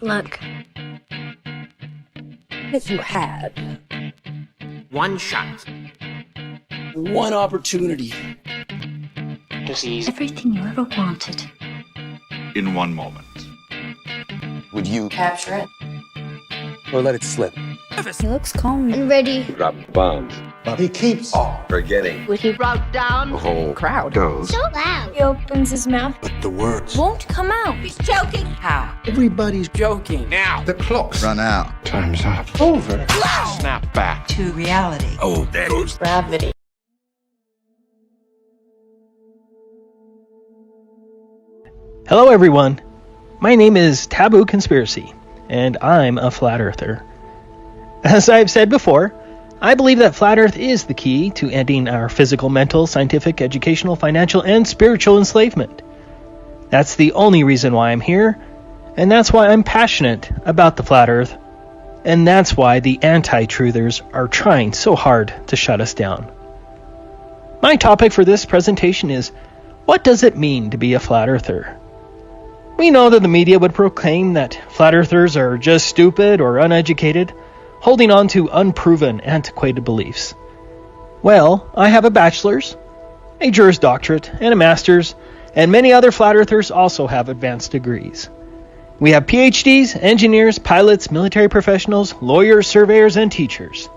Look. If you had one shot, one opportunity to seize Everything you ever wanted. in one moment, would you capture it or let it slip? He looks calm and ready. Drop bombs. But he keeps Forgetting. Would he write down? The whole crowd goes. So loud. He opens his mouth. but the words. Won't come out. He's choking. How? Everybody's Joking. now. The clock's run out. Time's up. over. Snap back. To reality. Oh, there goes. Gravity. Hello everyone, my name is Taboo Conspiracy, and I'm a Flat Earther. As I've said before, I believe that Flat Earth is the key to ending our physical, mental, scientific, educational, financial, and spiritual enslavement. That's the only reason why I'm here, and that's why I'm passionate about the Flat Earth, and that's why the anti-truthers are trying so hard to shut us down. My topic for this presentation is, what does it mean to be a Flat Earther? We know that the media would proclaim that flat earthers are just stupid or uneducated, holding on to unproven, antiquated beliefs. Well, I have a bachelor's, a Juris Doctorate, and a master's, and many other flat earthers also have advanced degrees. We have PhDs, engineers, pilots, military professionals, lawyers, surveyors, and teachers.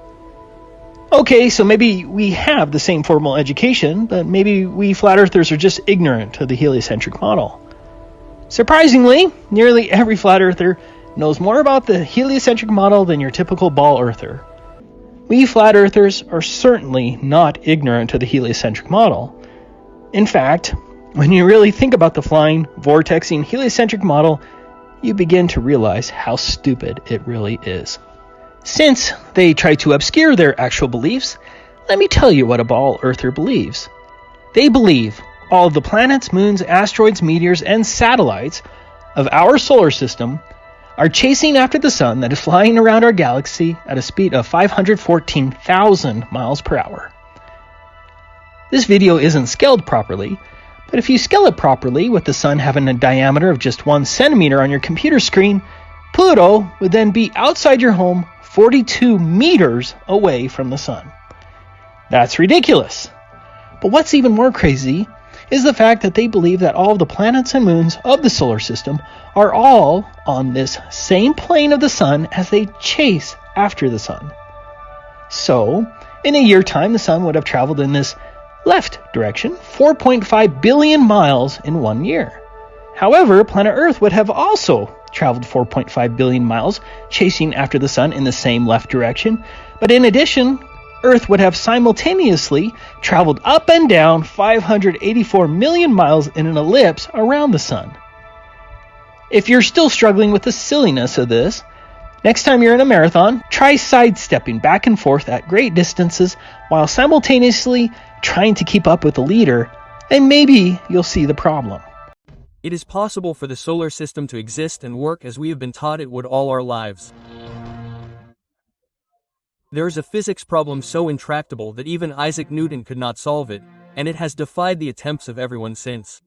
Okay, so maybe we have the same formal education, but maybe we flat earthers are just ignorant of the heliocentric model. Surprisingly, nearly every flat earther knows more about the heliocentric model than your typical ball earther. We flat earthers are certainly not ignorant of the heliocentric model. In fact, when you really think about the flying, vortexing heliocentric model, you begin to realize how stupid it really is. Since they try to obscure their actual beliefs, let me tell you what a ball earther believes. They believe all of the planets, moons, asteroids, meteors, and satellites of our solar system are chasing after the sun that is flying around our galaxy at a speed of 514,000 miles per hour. This video isn't scaled properly, but if you scale it properly with the sun having a diameter of just 1 centimeter on your computer screen, Pluto would then be outside your home 42 meters away from the sun. That's ridiculous. But what's even more crazy is the fact that they believe that all of the planets and moons of the solar system are all on this same plane of the sun as they chase after the sun. So, in a year time, the sun would have traveled in this left direction 4.5 billion miles in 1 year. However, planet Earth would have also traveled 4.5 billion miles chasing after the sun in the same left direction, but in addition, Earth would have simultaneously traveled up and down 584 million miles in an ellipse around the sun. If you're still struggling with the silliness of this, next time you're in a marathon, try sidestepping back and forth at great distances while simultaneously trying to keep up with the leader, and maybe you'll see the problem. It is possible for the solar system to exist and work as we have been taught it would all our lives. There is a physics problem so intractable that even Isaac Newton could not solve it, and it has defied the attempts of everyone since.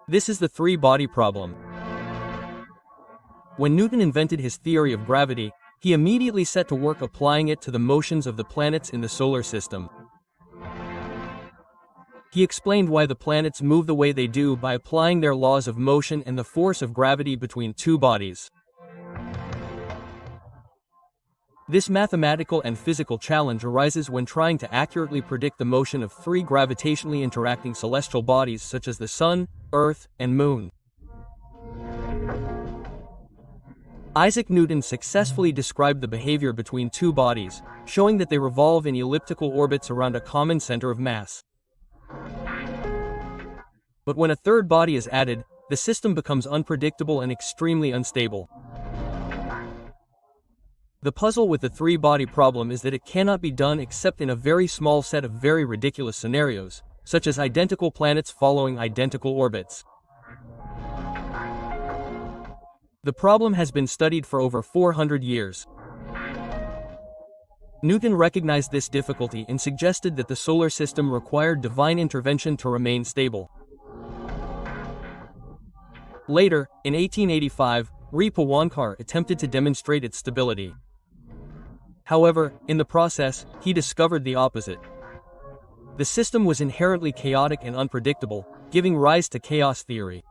This is the three-body problem. When Newton invented his theory of gravity, he immediately set to work applying it to the motions of the planets in the solar system. He explained why the planets move the way they do by applying their laws of motion and the force of gravity between two bodies. This mathematical and physical challenge arises when trying to accurately predict the motion of three gravitationally interacting celestial bodies such as the Sun, Earth, and Moon. Isaac Newton successfully described the behavior between two bodies, showing that they revolve in elliptical orbits around a common center of mass. But when a third body is added, the system becomes unpredictable and extremely unstable. The puzzle with the three-body problem is that it cannot be done except in a very small set of very ridiculous scenarios, such as identical planets following identical orbits. The problem has been studied for over 400 years. Newton recognized this difficulty and suggested that the solar system required divine intervention to remain stable. Later, in 1885, Pawankar attempted to demonstrate its stability. However, in the process, he discovered the opposite. The system was inherently chaotic and unpredictable, giving rise to chaos theory.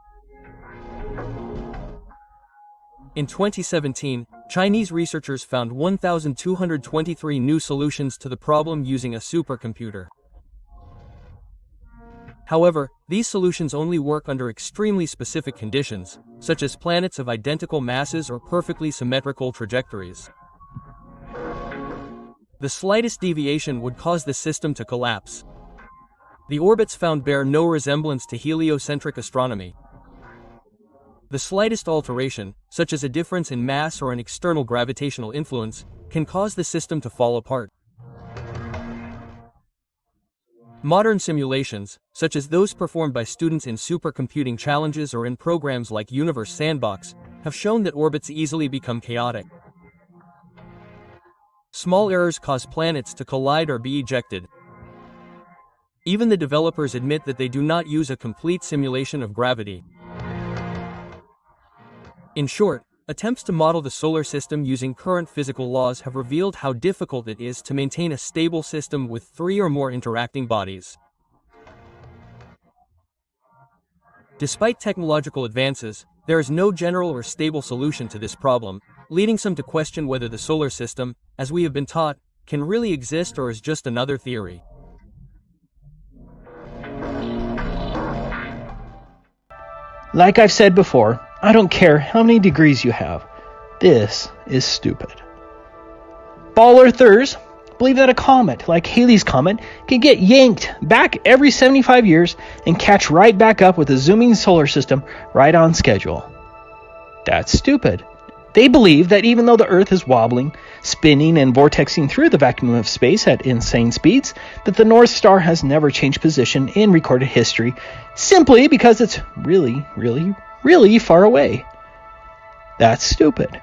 In 2017, Chinese researchers found 1,223 new solutions to the problem using a supercomputer. However, these solutions only work under extremely specific conditions, such as planets of identical masses or perfectly symmetrical trajectories. The slightest deviation would cause the system to collapse. The orbits found bear no resemblance to heliocentric astronomy. The slightest alteration, such as a difference in mass or an external gravitational influence, can cause the system to fall apart. Modern simulations, such as those performed by students in supercomputing challenges or in programs like Universe Sandbox, have shown that orbits easily become chaotic. Small errors cause planets to collide or be ejected. Even the developers admit that they do not use a complete simulation of gravity. In short, attempts to model the solar system using current physical laws have revealed how difficult it is to maintain a stable system with 3 or more interacting bodies. Despite technological advances, there is no general or stable solution to this problem, leading some to question whether the solar system, as we have been taught, can really exist or is just another theory. Like I've said before, I don't care how many degrees you have. This is stupid. Ball earthers believe that a comet, like Halley's Comet, can get yanked back every 75 years and catch right back up with a zooming solar system right on schedule. That's stupid. They believe that even though the Earth is wobbling, spinning, and vortexing through the vacuum of space at insane speeds, that the North Star has never changed position in recorded history, simply because it's really, really, really far away. That's stupid.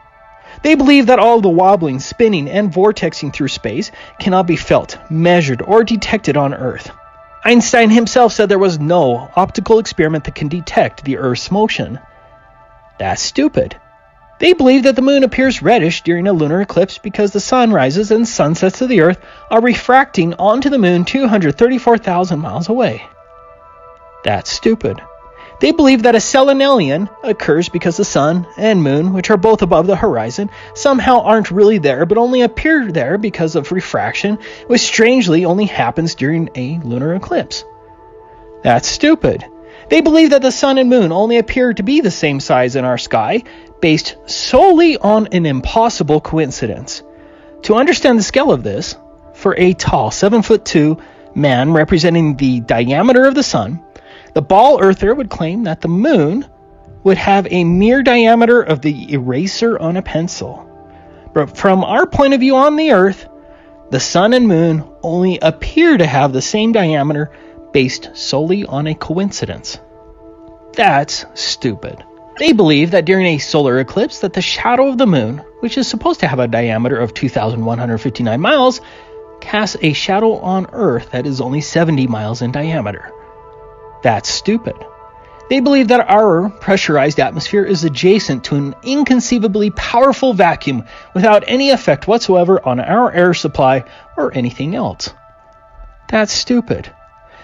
They believe that all the wobbling, spinning, and vortexing through space cannot be felt, measured, or detected on Earth. Einstein himself said there was no optical experiment that can detect the Earth's motion. That's stupid. They believe that the moon appears reddish during a lunar eclipse because the sunrises and sunsets of the Earth are refracting onto the moon 234,000 miles away. That's stupid. They believe that a selenelion occurs because the sun and moon, which are both above the horizon, somehow aren't really there but only appear there because of refraction, which strangely only happens during a lunar eclipse. That's stupid. They believe that the sun and moon only appear to be the same size in our sky, based solely on an impossible coincidence. To understand the scale of this, for a tall 7'2" man representing the diameter of the sun, the ball earther would claim that the moon would have a mere diameter of the eraser on a pencil. But from our point of view on the Earth, the sun and moon only appear to have the same diameter based solely on a coincidence. That's stupid. They believe that during a solar eclipse that the shadow of the moon, which is supposed to have a diameter of 2,159 miles, casts a shadow on Earth that is only 70 miles in diameter. That's stupid. They believe that our pressurized atmosphere is adjacent to an inconceivably powerful vacuum without any effect whatsoever on our air supply or anything else. That's stupid.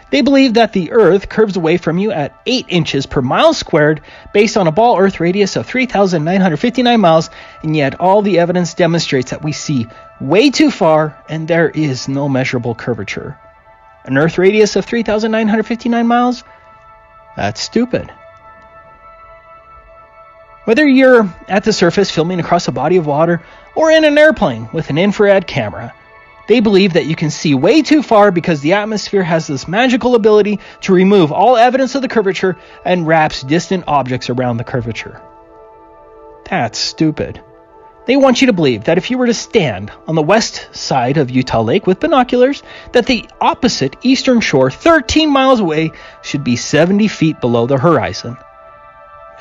They believe that the Earth curves away from you at 8 inches per mile squared based on a ball Earth radius of 3,959 miles, and yet all the evidence demonstrates that we see way too far and there is no measurable curvature. An Earth radius of 3,959 miles? That's stupid. Whether you're at the surface filming across a body of water or in an airplane with an infrared camera, they believe that you can see way too far because the atmosphere has this magical ability to remove all evidence of the curvature and wraps distant objects around the curvature. That's stupid. They want you to believe that if you were to stand on the west side of Utah Lake with binoculars, that the opposite eastern shore 13 miles away should be 70 feet below the horizon.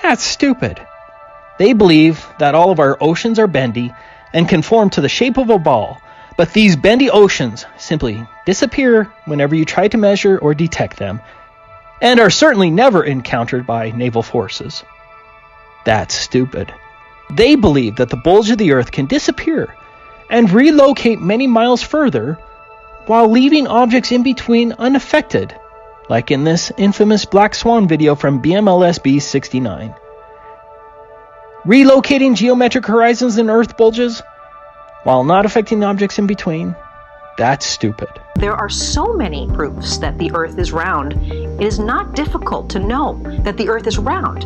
That's stupid. They believe that all of our oceans are bendy and conform to the shape of a ball, but these bendy oceans simply disappear whenever you try to measure or detect them, and are certainly never encountered by naval forces. That's stupid. They believe that the bulge of the Earth can disappear and relocate many miles further while leaving objects in between unaffected, like in this infamous Black Swan video from BMLSB 69. Relocating geometric horizons in Earth bulges while not affecting the objects in between, that's stupid. There are so many proofs that the Earth is round, it is not difficult to know that the Earth is round.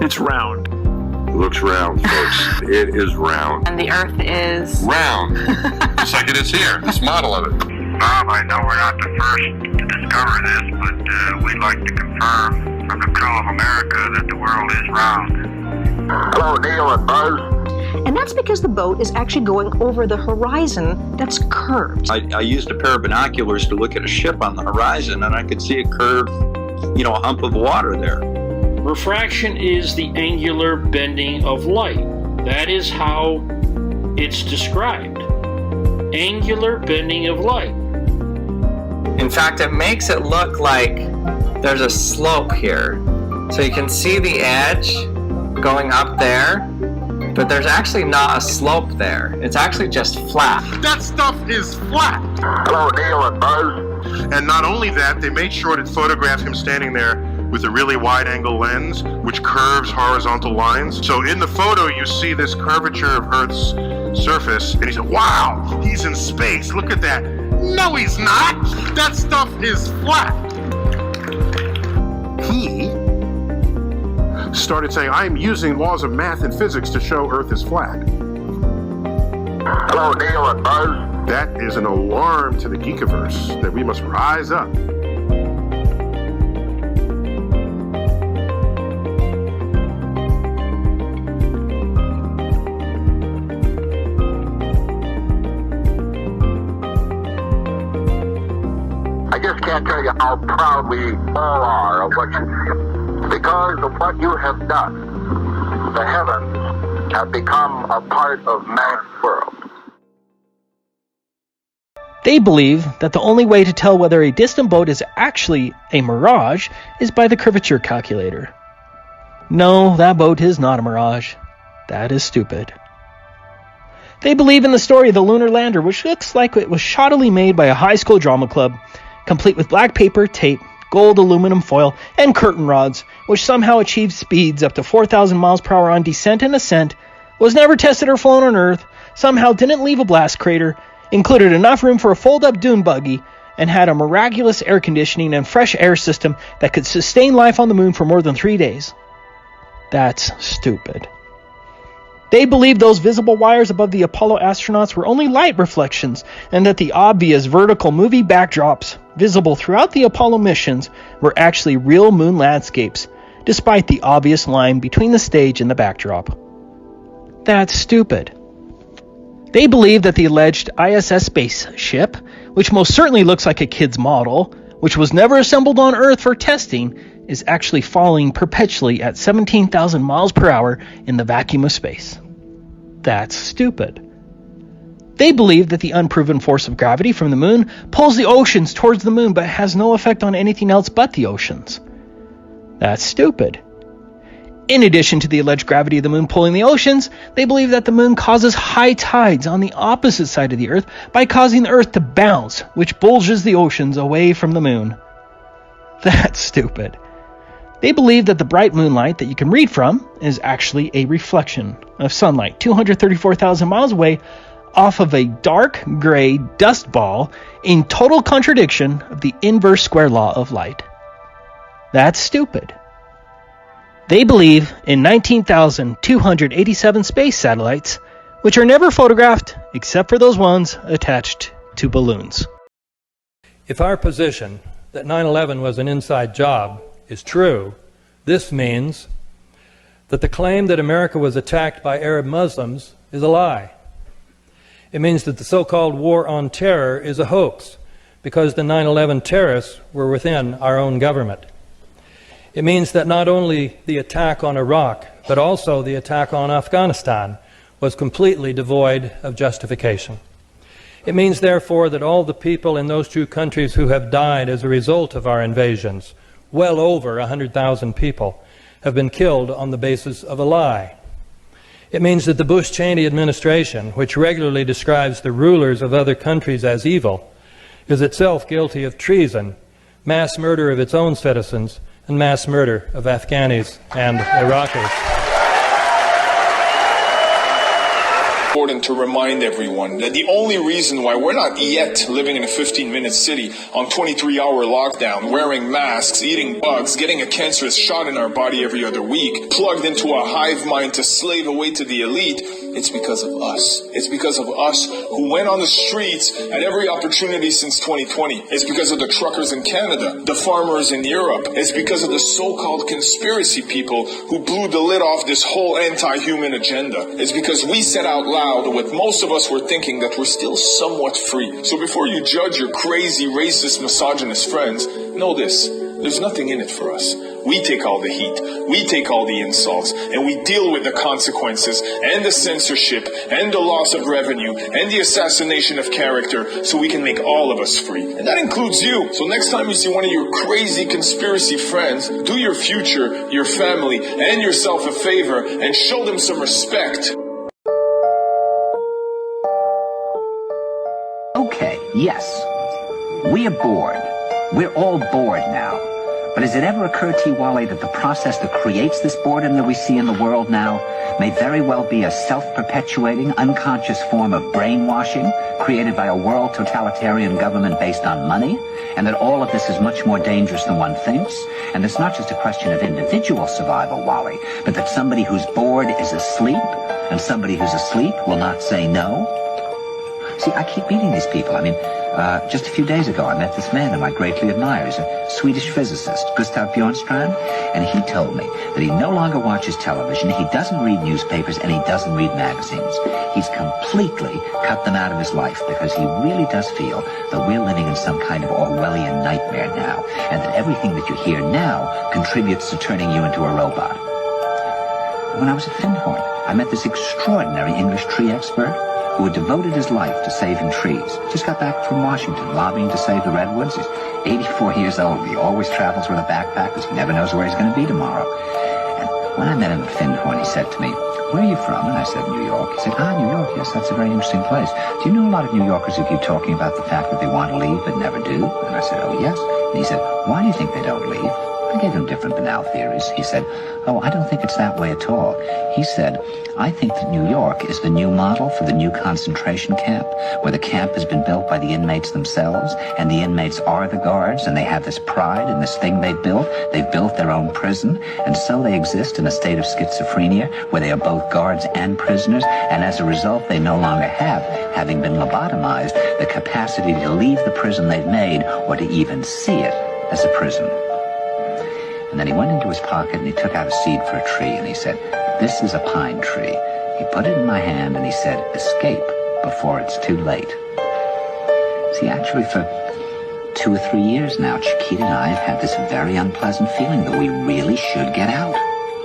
It's round. It looks round, folks. It is round. And the Earth is Round. Just like it is here. This model of it. Bob, I know we're not the first to discover this, but we'd like to confirm from the crew of America that the world is round. Hello, Neil and Buzz. And that's because the boat is actually going over the horizon that's curved. I used a pair of binoculars to look at a ship on the horizon, and I could see a curve, a hump of water there. Refraction is the angular bending of light. That is how it's described. Angular bending of light. In fact, it makes it look like there's a slope here. So you can see the edge going up there, but there's actually not a slope there. It's actually just flat. That stuff is flat. Hello, Neil and Buzz. And not only that, they made sure to photograph him standing there with a really wide-angle lens, which curves horizontal lines. So in the photo, you see this curvature of Earth's surface, and he said, wow, he's in space. Look at that. No, he's not. That stuff is flat. He started saying, I'm using laws of math and physics to show Earth is flat. Hello, Neil and Buzz. That is an alarm to the Geekiverse that we must rise up. I just can't tell you how proud we all are of what you, because of what you have done. The heavens have become a part of man's world. They believe that the only way to tell whether a distant boat is actually a mirage is by the curvature calculator. No, that boat is not a mirage. That is stupid. They believe in the story of the lunar lander, which looks like it was shoddily made by a high school drama club, complete with black paper, tape, gold aluminum foil, and curtain rods, which somehow achieved speeds up to 4,000 miles per hour on descent and ascent, was never tested or flown on Earth, somehow didn't leave a blast crater, included enough room for a fold-up dune buggy, and had a miraculous air conditioning and fresh air system that could sustain life on the moon for more than 3 days. That's stupid. They believed those visible wires above the Apollo astronauts were only light reflections, and that the obvious vertical movie backdrops visible throughout the Apollo missions were actually real moon landscapes, despite the obvious line between the stage and the backdrop. That's stupid. They believe that the alleged ISS spaceship, which most certainly looks like a kid's model, which was never assembled on Earth for testing, is actually falling perpetually at 17,000 miles per hour in the vacuum of space. That's stupid. They believe that the unproven force of gravity from the moon pulls the oceans towards the moon but has no effect on anything else but the oceans. That's stupid. In addition to the alleged gravity of the moon pulling the oceans, they believe that the moon causes high tides on the opposite side of the Earth by causing the Earth to bounce, which bulges the oceans away from the moon. That's stupid. They believe that the bright moonlight that you can read from is actually a reflection of sunlight 234,000 miles away off of a dark gray dust ball, in total contradiction of the inverse square law of light. That's stupid. They believe in 19,287 space satellites, which are never photographed except for those ones attached to balloons. If our position that 9/11 was an inside job is true, this means that the claim that America was attacked by Arab Muslims is a lie. It means that the so-called war on terror is a hoax because the 9/11 terrorists were within our own government. It means that not only the attack on Iraq, but also the attack on Afghanistan was completely devoid of justification. It means, therefore, that all the people in those two countries who have died as a result of our invasions, well over 100,000 people, have been killed on the basis of a lie. It means that the Bush-Cheney administration, which regularly describes the rulers of other countries as evil, is itself guilty of treason, mass murder of its own citizens, and mass murder of Afghanis and Iraqis. Important to remind everyone that the only reason why we're not yet living in a 15-minute city on 23-hour lockdown, wearing masks, eating bugs, getting a cancerous shot in our body every other week, plugged into a hive mind to slave away to the elite, it's because of us. It's because of us who went on the streets at every opportunity since 2020. It's because of the truckers in Canada, the farmers in Europe. It's because of the so-called conspiracy people who blew the lid off this whole anti-human agenda. It's because we said out loud what most of us were thinking, that we're still somewhat free. So before you judge your crazy, racist, misogynist friends, know this: there's nothing in it for us. We take all the heat, we take all the insults, and we deal with the consequences and the censorship and the loss of revenue and the assassination of character so we can make all of us free. And that includes you. So next time you see one of your crazy conspiracy friends, do your future, your family, and yourself a favor and show them some respect. Okay, yes, we are bored. We're all bored now. But has it ever occurred to you, Wally, that the process that creates this boredom that we see in the world now may very well be a self-perpetuating, unconscious form of brainwashing created by a world totalitarian government based on money, and that all of this is much more dangerous than one thinks, and it's not just a question of individual survival, Wally, but that somebody who's bored is asleep, and somebody who's asleep will not say no? See, I keep meeting these people. I mean, just a few days ago, I met this man whom I greatly admire. He's a Swedish physicist, Gustav Bjornstrand, and he told me that he no longer watches television, he doesn't read newspapers, and he doesn't read magazines. He's completely cut them out of his life because he really does feel that we're living in some kind of Orwellian nightmare now, and that everything that you hear now contributes to turning you into a robot. When I was at Findhorn, I met this extraordinary English tree expert who had devoted his life to saving trees. Just got back from Washington, lobbying to save the redwoods. He's 84 years old. He always travels with a backpack because he never knows where he's going to be tomorrow. And when I met him at Findhorn, he said to me, "Where are you from?" And I said, "New York." He said, "New York, yes, that's a very interesting place. Do you know a lot of New Yorkers who keep talking about the fact that they want to leave but never do?" And I said, "Oh, yes." And he said, "Why do you think they don't leave?" I gave him different banal theories. He said, "Oh, I don't think it's that way at all." He said, "I think that New York is the new model for the new concentration camp, where the camp has been built by the inmates themselves, and the inmates are the guards, and they have this pride in this thing they've built. They've built their own prison, and so they exist in a state of schizophrenia, where they are both guards and prisoners, and as a result, they no longer have, having been lobotomized, the capacity to leave the prison they've made, or to even see it as a prison." And then he went into his pocket and he took out a seed for a tree and he said, "This is a pine tree." He put it in my hand and he said, "Escape before it's too late." See, actually for 2 or 3 years now, Chiquita and I have had this very unpleasant feeling that we really should get out.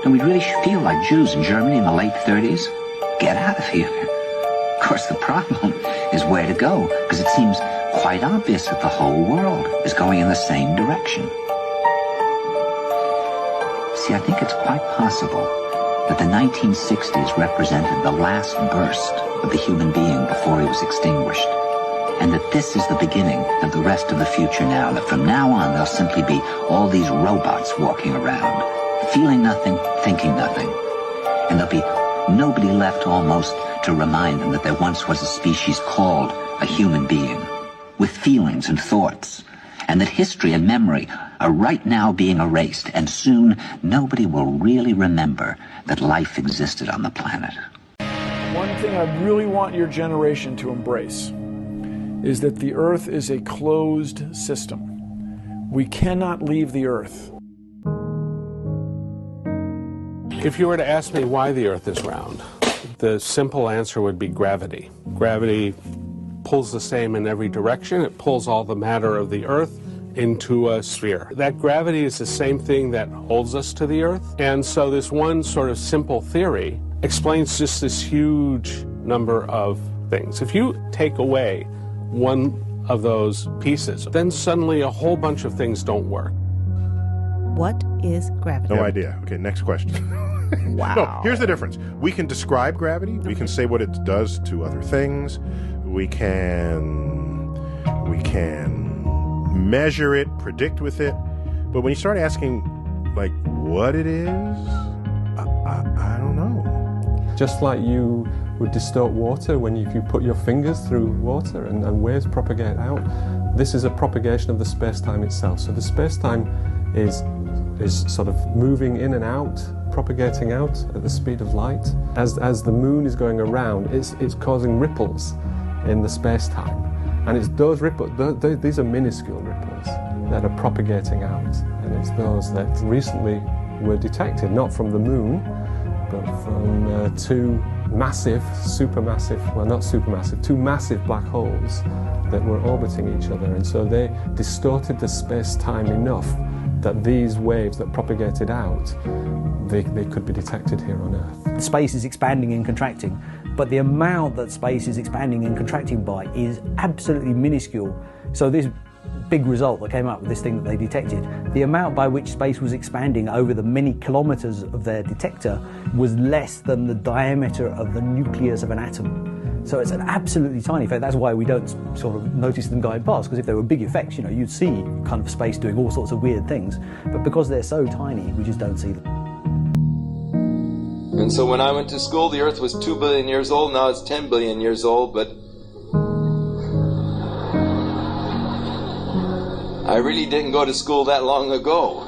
And we really should feel like Jews in Germany in the late 30s. Get out of here. Of course, the problem is where to go, because it seems quite obvious that the whole world is going in the same direction. See, I think it's quite possible that the 1960s represented the last burst of the human being before he was extinguished, and that this is the beginning of the rest of the future now, that from now on there'll simply be all these robots walking around, feeling nothing, thinking nothing, and there'll be nobody left almost to remind them that there once was a species called a human being, with feelings and thoughts, and that history and memory are right now being erased, and soon nobody will really remember that life existed on the planet. One thing I really want your generation to embrace is that the Earth is a closed system. We cannot leave the Earth. If you were to ask me why the Earth is round, the simple answer would be gravity. Gravity pulls the same in every direction. It pulls all the matter of the Earth into a sphere. That gravity is the same thing that holds us to the Earth. And so this one sort of simple theory explains just this huge number of things. If you take away one of those pieces, then suddenly a whole bunch of things don't work. What is gravity? No idea. Okay, next question. Wow. No, here's the difference. We can describe gravity. We can say what it does to other things. We can measure it, predict with it. But when you start asking, like, what it is, I don't know. Just like you would distort water when if you put your fingers through water and waves propagate out, this is a propagation of the space-time itself. So the space-time is sort of moving in and out, propagating out at the speed of light. As the moon is going around, it's causing ripples in the space-time. And it's those ripples, these are minuscule ripples that are propagating out. And it's those that recently were detected, not from the moon, but from two massive, supermassive, well not supermassive, two massive black holes that were orbiting each other. And so they distorted the space-time enough that these waves that propagated out, they could be detected here on Earth. Space is expanding and contracting, but the amount that space is expanding and contracting by is absolutely minuscule. So this big result that came up with this thing that they detected, the amount by which space was expanding over the many kilometers of their detector was less than the diameter of the nucleus of an atom. So it's an absolutely tiny effect. That's why we don't sort of notice them going past, because if there were big effects, you know, you'd see kind of space doing all sorts of weird things. But because they're so tiny, we just don't see them. And so when I went to school, the Earth was 2 billion years old. Now it's 10 billion years old, but I really didn't go to school that long ago.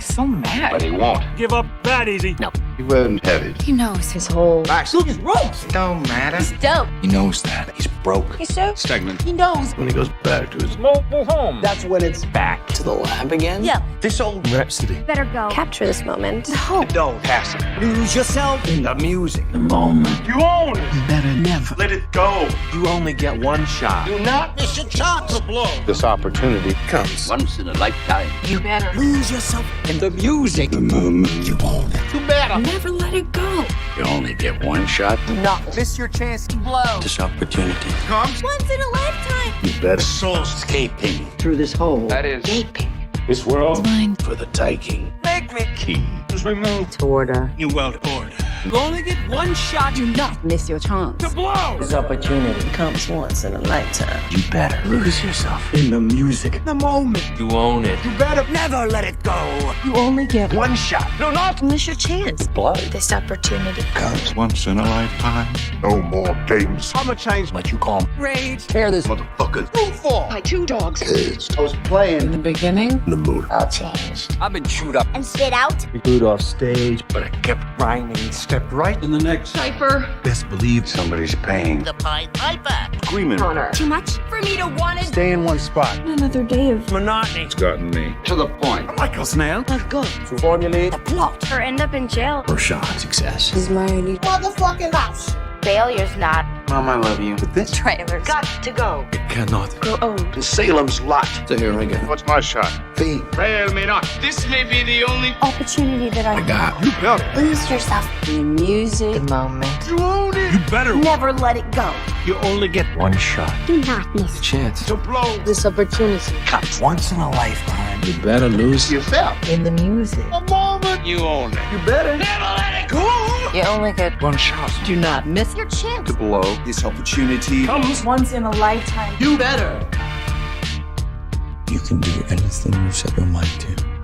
He's so mad. But he won't. Give up that easy. No. He won't have it. He knows his whole... Max, look, his ropes. Don't matter. He's dope. He knows that. He's broke. He's so... stagnant. He knows. When he goes back to his mobile home. That's when it's back to the lab again? Yeah. This old rhapsody. Better go. Capture this moment. No. Don't pass it. Lose yourself in the music. The moment. You own it. You better never Let it go. You only get one shot. Do not miss your chance to blow. This opportunity comes once in a lifetime. You better Lose yourself in the music. The moment you own it. You better. never let it go. You only get one shot. Do not miss your chance to blow. This opportunity comes Once in a lifetime. You better soul escaping Through this hole. That is Gaping. This world. Mine. for the taking. Make me. Key. Is removed. To order. New world order. You only get one shot. Do not miss your chance. To blow. This opportunity comes once in a lifetime. You better lose yourself in the music. The moment. You own it. You better never let it go. You only get One shot. Do not miss your chance. Blood This opportunity. comes once in a lifetime. No more games. I'm a change. What you call Rage. Tear this motherfucker. Move for. By two dogs. Kids. I was playing. In the beginning. The mood. All changed. I've been chewed up. And spit out. We glued off stage, but I kept grinding and stepped right in the next. Piper. Best believe somebody's paying. The Pied Piper. Screaming. Connor. Too much for me to want it. Stay in one spot. Another day of Monotony. It's gotten me. To the point. Michael Snail. Let's go. To formulate The plot. Or end up in jail. or shot success. Is my motherfucking house. Failure's not. Mom, I love you. But this Trailers. Got to go. it cannot. Grow old. To Salem's Lot. So here I go. What's my shot? Fame. Fail me not. This may be the only Opportunity that I got. You got it. Lose yourself in the music. The moment. You own it. You better. Never let it go. You only get one shot. Do not miss Chance. To blow. this opportunity. Comes once in a lifetime. You better lose yourself. In the music. The moment. You own it. You better. Never let it go. You only get One shot. do not miss your chance. To blow. This opportunity. Comes. Once in a lifetime. You better. You can do anything you set your mind to.